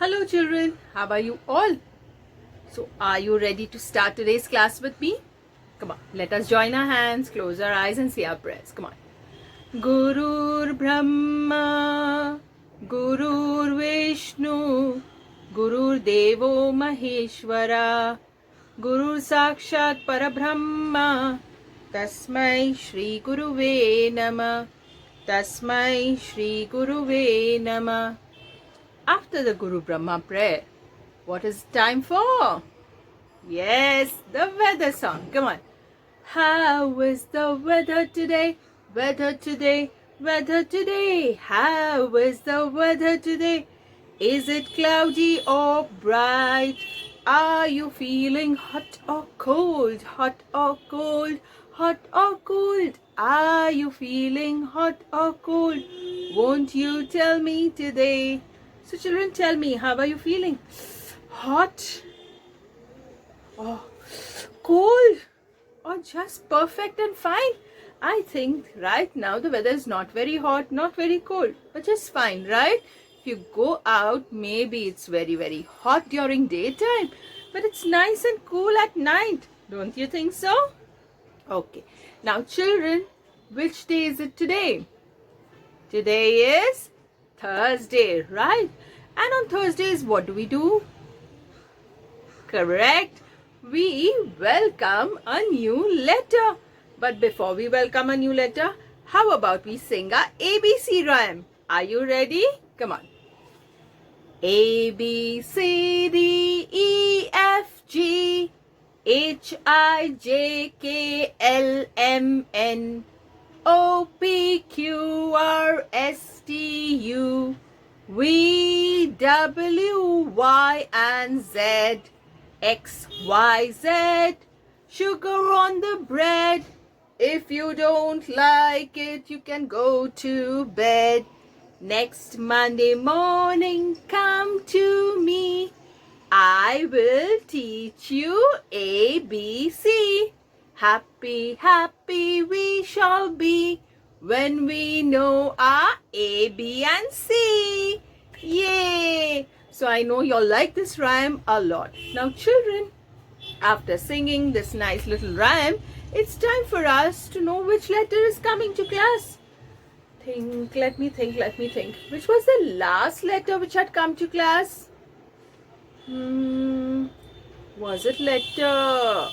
Hello children, how are you all? So are you ready to start today's class with me? Come on, let us join our hands, close our eyes and say our prayers. Come on. Gurur Brahma, Gurur Vishnu, Gurur Devo Maheshwara, Gurur Sakshat Parabrahma, Tasmai Shri Guruve Namah, Tasmai Shri Guruve Namah. After the Guru Brahma prayer, what is it time for? Yes, the weather song. Come on. How is the weather today? Weather today, weather today. How is the weather today? Is it cloudy or bright? Are you feeling hot or cold? Hot or cold? Hot or cold? Are you feeling hot or cold? Won't you tell me today? So children, tell me, how are you feeling? Hot? Oh, cold? Or just perfect and fine? I think right now the weather is not very hot, not very cold, but just fine, right? If you go out, maybe it's very hot during daytime, but it's nice and cool at night. Don't you think so? Okay. Now children, which day is it today? Today is Thursday, right? And on Thursdays, what do we do? Correct. We welcome a new letter. But before we welcome a new letter, how about we sing our ABC rhyme? Are you ready? Come on. A, B, C, D, E, F, G, H, I, J, K, L, M, N, O, P, Q, R, S, T, U, V, W, Y, and Z. X, Y, Z. Sugar on the bread. If you don't like it, you can go to bed. Next Monday morning, come to me. I will teach you ABC. Happy, happy we shall be when we know our A, B, and C. Yay! So I know you'll like this rhyme a lot. Now children, after singing this nice little rhyme, it's time for us to know which letter is coming to class. Let me think. Which was the last letter which had come to class? Was it letter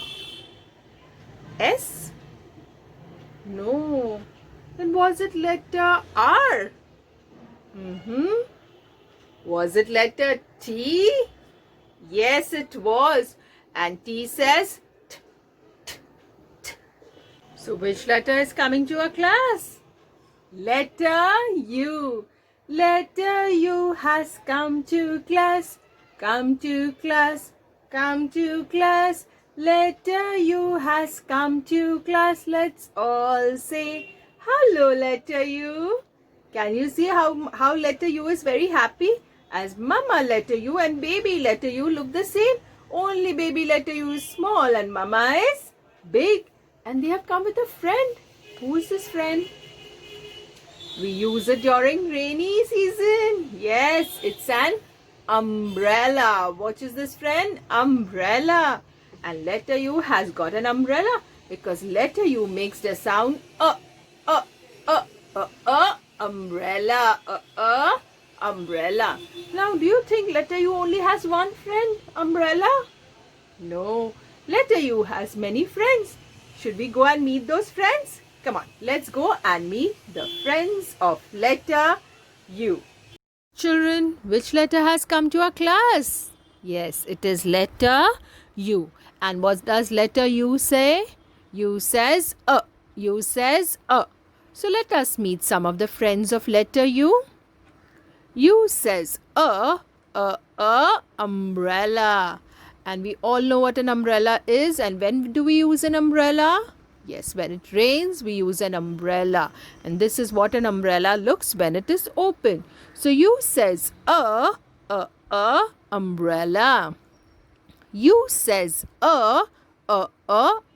S? No. Then was it letter R? Was it letter T? Yes, it was. And T says T, T, T. So which letter is coming to our class? Letter U. Letter U has come to class. Come to class. Come to class. Letter U has come to class. Let's all say hello, letter U. Can you see how letter U is very happy? As mama letter U and baby letter U look the same. Only baby letter U is small and mama is big. And they have come with a friend. Who is this friend? We use it during rainy season. Yes, it's an umbrella. What is this friend? Umbrella. And letter U has got an umbrella because letter U makes the sound umbrella, umbrella. Now, do you think letter U only has one friend, umbrella? No, letter U has many friends. Should we go and meet those friends? Come on, let's go and meet the friends of letter U. Children, which letter has come to our class? Yes, it is letter U. And what does letter U say? U says U says So let us meet some of the friends of letter U. U says umbrella. And we all know what an umbrella is. And when do we use an umbrella? Yes, when it rains, we use an umbrella. And this is what an umbrella looks when it is open. So U says umbrella. U says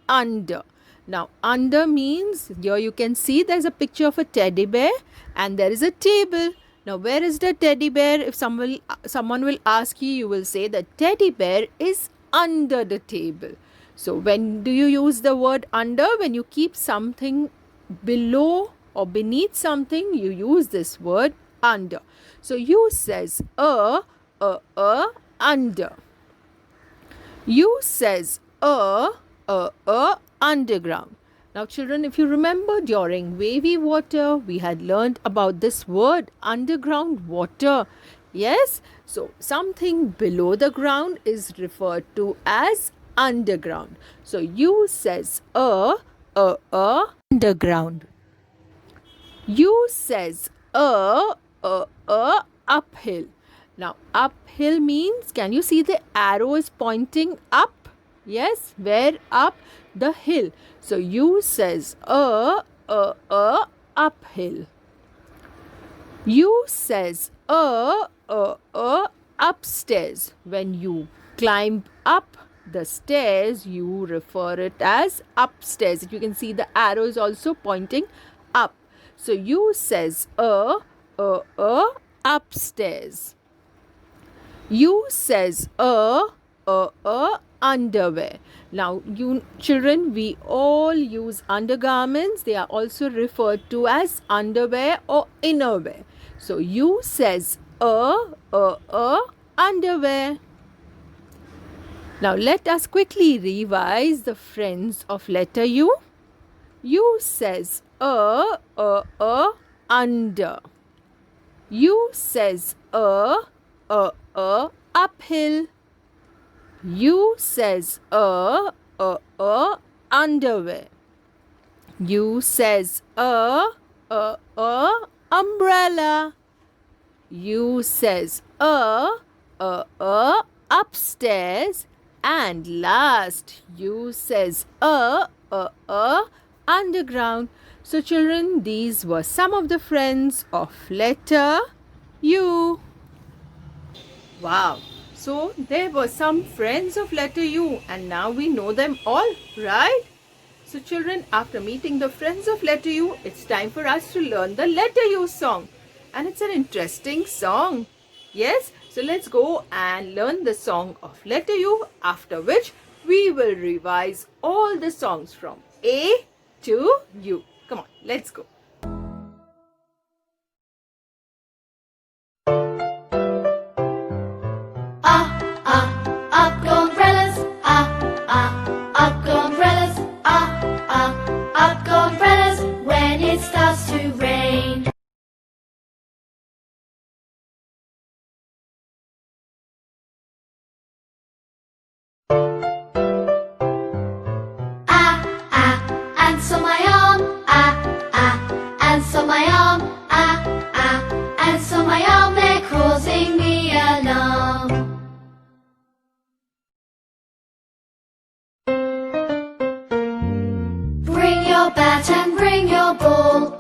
under. Now, under means, here you can see there's a picture of a teddy bear and there is a table. Now, where is the teddy bear? If someone will ask you, you will say the teddy bear is under the table. So, when do you use the word under? When you keep something below or beneath something, you use this word under. So, you says under. You says underground. Now, children, if you remember during wavy water, we had learned about this word underground water. Yes, so something below the ground is referred to as underground. So, you says underground. You says uphill. Now, uphill means, can you see the arrow is pointing up? Yes, where up? The hill. So, you says uphill. You says upstairs. When you climb up the stairs, you refer it as upstairs. If you can see, the arrow is also pointing up. So, you says upstairs. You says underwear. Now, you children, we all use undergarments. They are also referred to as underwear or innerwear. So, you says underwear. Now, let us quickly revise the friends of letter U. U says under. U says uphill. U says underwear. U says umbrella. U says upstairs. And last, U says underground. So, children, these were some of the friends of letter U. Wow. So, there were some friends of letter U, and now we know them all, right? So, children, after meeting the friends of letter U, it's time for us to learn the letter U song. And it's an interesting song. Yes? So, let's go and learn the song of letter U, after which we will revise all the songs from A to U. Come on, let's go. Up go umbrellas, up go umbrellas, up go umbrellas when it starts to rain. And so my arm, and so my arm, and so my arm, they're causing me alarm. Bring your bat and bring your ball,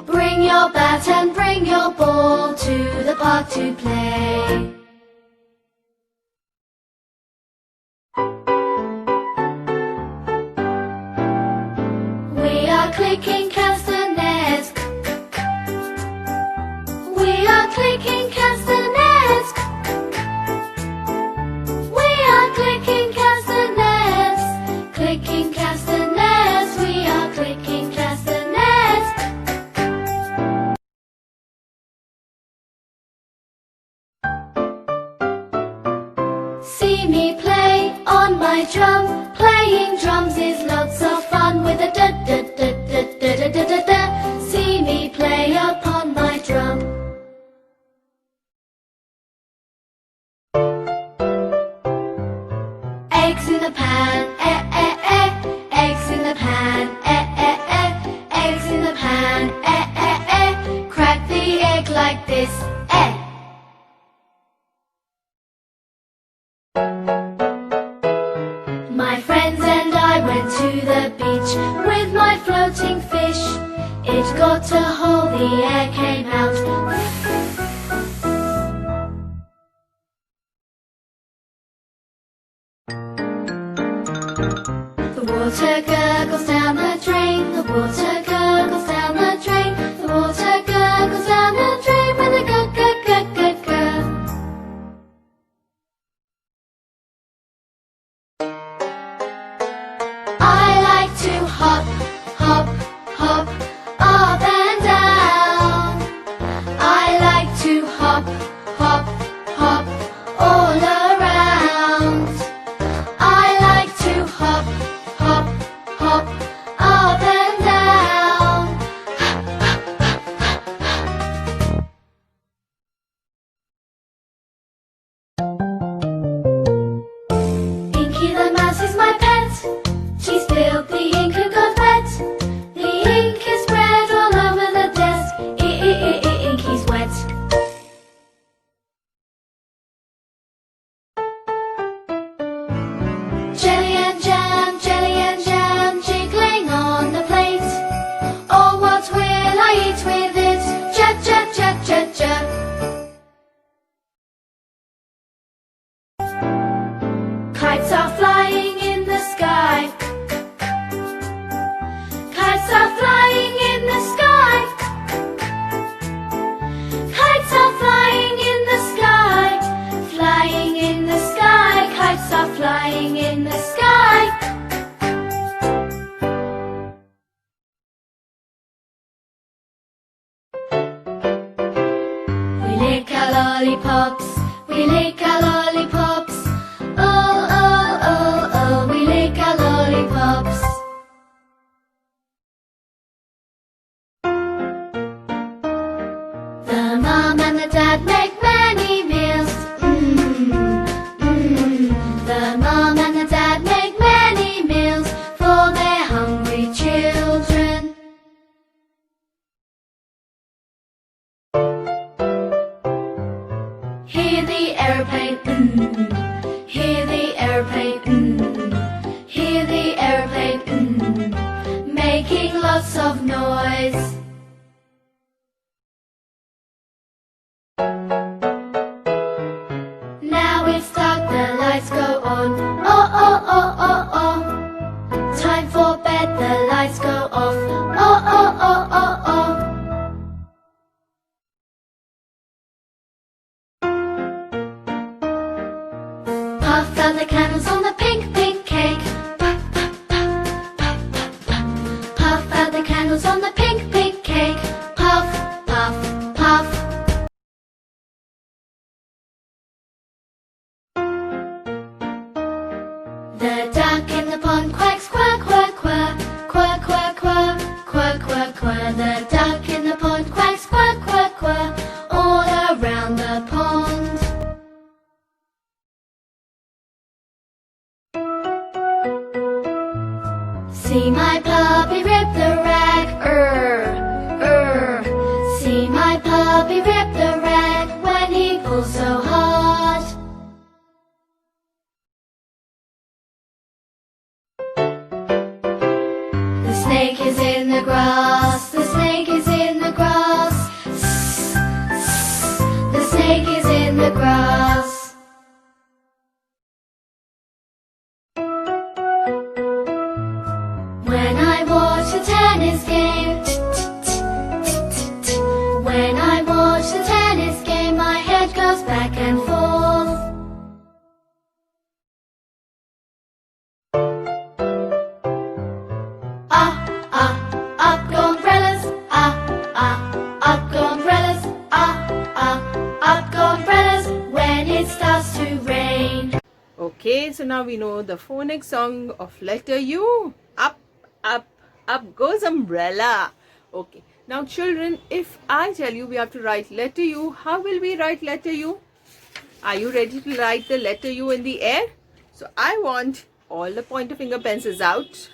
Bring your bat and bring your ball to the park to play. We are clicking castanets. We are clicking castanets. We are clicking castanets. Clicking castanets. We are clicking castanets. See me play on my drum. Playing drums is lots of fun with a da da da da da da da da da. See me play upon my drum. Eggs in the pan, eggs in the pan, eggs in the pan, crack the egg like this, My friends and I went to the beach with my floating fish. It got a hole, the air came out. The water gurgles down the drain. The water gurgles down the drain. The water gurgles lick our lollipops. We lick our lollipops. Oh, oh, oh, oh, we lick our lollipops. The mom and the dad make many meals. The mom and the dad make many meals for their hungry children. Hear the aeroplane, hear the aeroplane, hear the aeroplane, making lots of noise. Now it's dark, the lights go on. Oh, oh, oh, oh, oh. Time for bed, the lights go off. Oh, oh, oh, oh, oh. Puff out the candles on the pink, pink cake. Puff, puff, puff, puff, puff, puff. Puff out the candles on the pink, pink cake. Puff, puff, puff. The duck in the pond quacks, quack, quack, quack, quack, quack, quack, quack, quack, quack. The duck in the pond quacks, quack, quack, quack, all around the pond. See my puppy rip the rag, See my puppy rip the rag when he pulls so hard. The snake is in the grass, the snake is in the grass. The snake is in the grass. When I watch the tennis game, when I watch the tennis game, my head goes back and forth. Up go umbrellas, up go umbrellas, up go umbrellas, when it starts to rain. Okay, so now we know the phonic song of letter U. Up, up, up goes umbrella. Okay, now children, if I tell you we have to write letter U, how will we write letter U? Are you ready to write the letter U in the air? So I want all the pointer finger pencils out.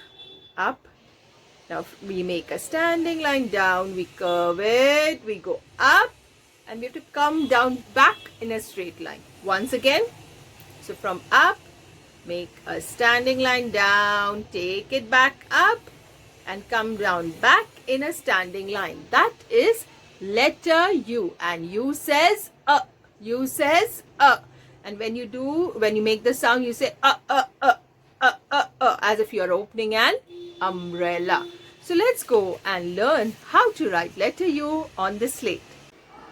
Up. Now we make a standing line down, we curve it, we go up, and we have to come down back in a straight line. Once again, so from up, make a standing line down, take it back up, and come down back in a standing line. That is letter U, and U says U says and when you make the sound, you say as if you are opening an umbrella. So let's go and learn how to write letter U on the slate.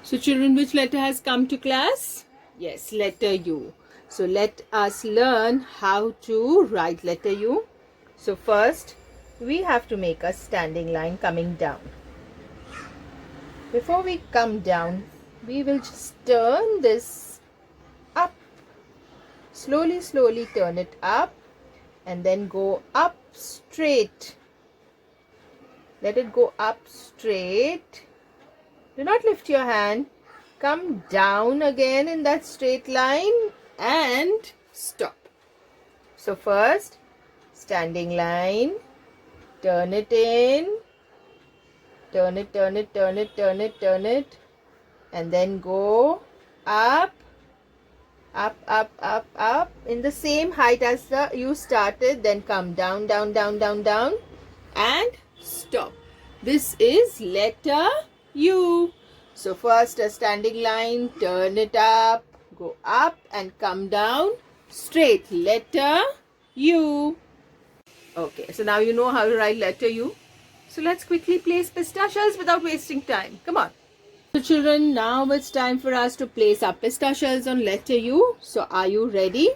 So children, which letter has come to class? Yes, letter U. So let us learn how to write letter U. So first, we have to make a standing line coming down. Before we come down, we will just turn this up. Slowly, slowly turn it up and then go up straight. Let it go up straight. Do not lift your hand. Come down again in that straight line and stop. So first, standing line, turn it in, turn it, turn it, turn it, turn it, turn it, and then go up, up, up, up, up in the same height as you started. Then come down, down, down, down, down, and stop. This is letter U. So first a standing line, turn it up, go up and come down straight. Letter U. Okay, so now you know how to write letter U. So let's quickly place pistachios without wasting time. Come on. So children, now it's time for us to place our pistachios on letter U. So are you ready?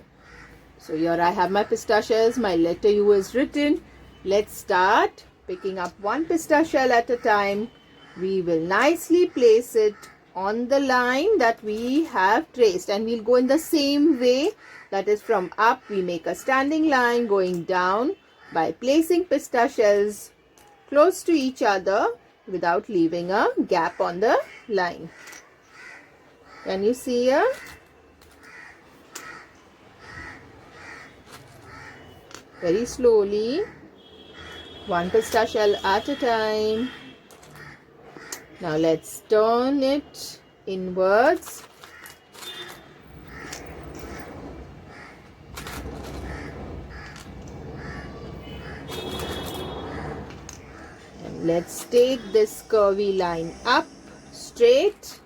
So here I have my pistachios. My letter U is written. Let's start picking up one pistachio at a time. We will nicely place it on the line that we have traced, and we'll go in the same way. That is, from up we make a standing line going down by placing pista shells close to each other without leaving a gap on the line. Can you see here? Very slowly, one pista shell at a time. Now let's turn it inwards. And let's take this curvy line up straight.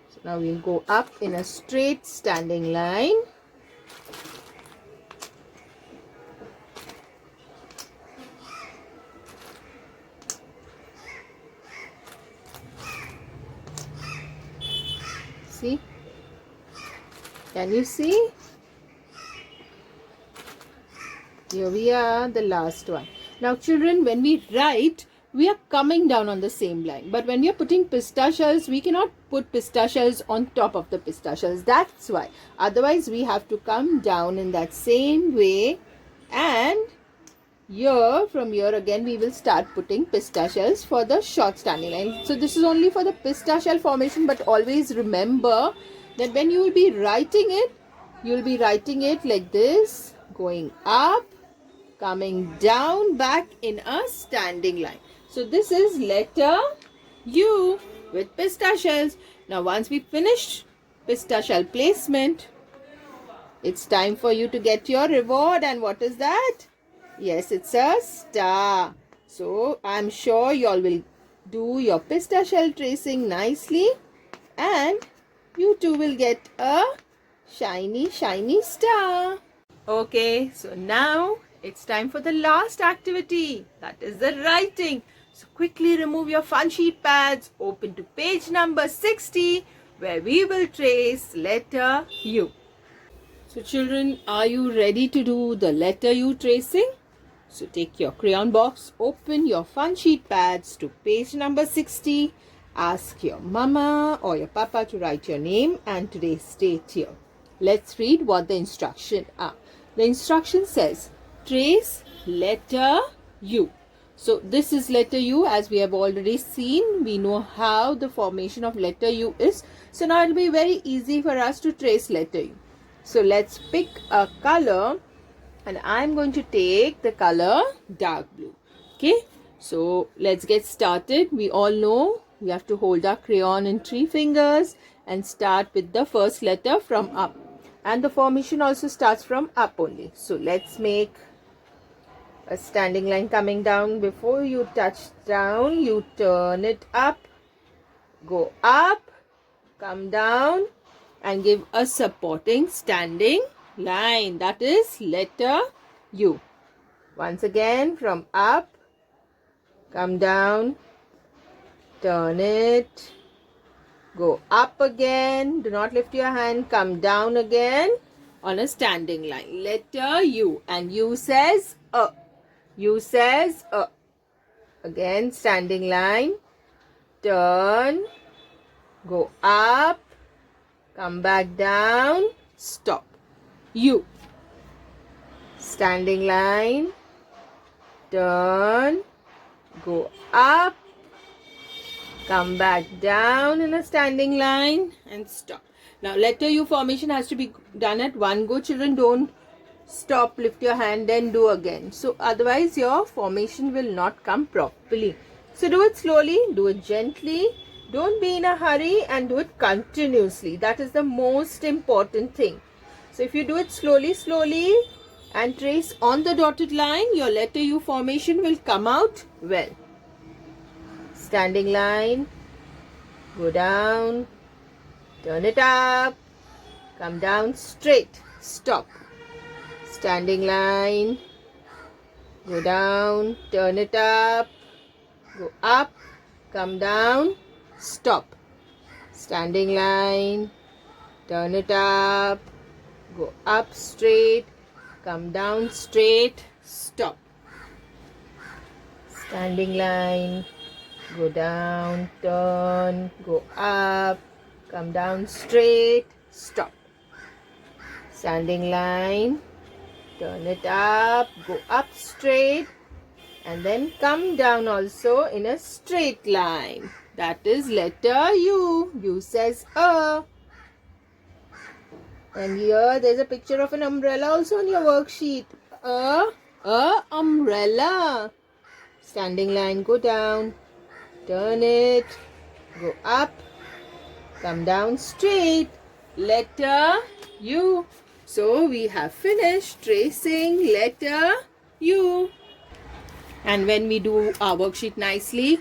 So now we'll go up in a straight standing line. See? Can you see? Here we are, the last one. Now children, when we write, we are coming down on the same line. But when we are putting pista shells, we cannot put pista shells on top of the pista shells. That's why. Otherwise, we have to come down in that same way. And here, from here again, we will start putting pista shells for the short standing line. So this is only for the pista shell formation, but always remember that when you will be writing it, you will be writing it like this, going up, coming down, back in a standing line. So this is letter U with pista shells. Now once we finish pista shell placement, it's time for you to get your reward. And what is that? Yes, it's a star. So I'm sure you all will do your pista shell tracing nicely, and you too will get a shiny star. Okay, so now it's time for the last activity, that is the writing. So quickly remove your fun sheet pads, open to page number 60, where we will trace letter U. So children, are you ready to do the letter U tracing? So take your crayon box, open your fun sheet pads to page number 60. Ask your mama or your papa to write your name and today's date here. Let's read what the instruction are. The instruction says, trace letter U. So this is letter U, as we have already seen. We know how the formation of letter U is. So now it will be very easy for us to trace letter U. So let's pick a color, and I'm going to take the color dark blue. Okay, so let's get started. We all know we have to hold our crayon in 3 fingers and start with the first letter from up. And the formation also starts from up only. So let's make a standing line coming down. Before you touch down, you turn it up, go up, come down, and give a supporting standing line. That is letter U. Once again, from up, come down, turn it, go up again, do not lift your hand, come down again on a standing line. Letter U, and U says A. U says A. Again, standing line, turn, go up, come back down, stop. U. Standing line, turn, go up, come back down in a standing line, and stop. Now letter U formation has to be done at one go. Children, don't stop, lift your hand, then do again. So otherwise your formation will not come properly. So do it slowly, do it gently, don't be in a hurry, and do it continuously. That is the most important thing. So if you do it slowly and trace on the dotted line, your letter U formation will come out well. Standing line, go down, turn it up, come down straight, stop. Standing line, go down, turn it up, go up, come down, stop. Standing line, turn it up, go up straight, come down straight, stop. Standing line, go down, turn, go up, come down straight, stop. Standing line, turn it up, go up straight, and then come down also in a straight line. That is letter U. U says A. And here there's a picture of an umbrella also on your worksheet. A umbrella. Standing line, go down, turn it, go up, come down straight. Letter U. So we have finished tracing letter U. And when we do our worksheet nicely,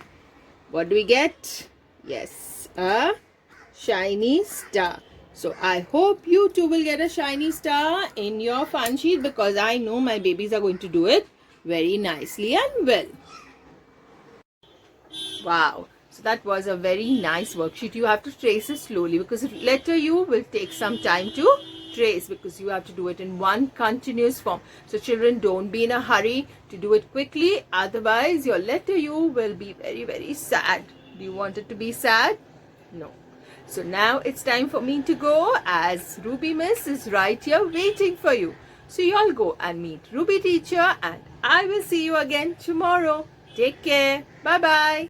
what do we get? Yes, a shiny star. So I hope you too will get a shiny star in your fun sheet, because I know my babies are going to do it very nicely and well. Wow. So that was a very nice worksheet. You have to trace it slowly, because letter U will take some time to trace, because you have to do it in one continuous form. So children, don't be in a hurry to do it quickly, otherwise your letter U will be very, very sad. Do you want it to be sad? No. So now it's time for me to go, as Ruby Miss is right here waiting for you. So you all go and meet Ruby teacher, and I will see you again tomorrow. Take care. Bye-bye.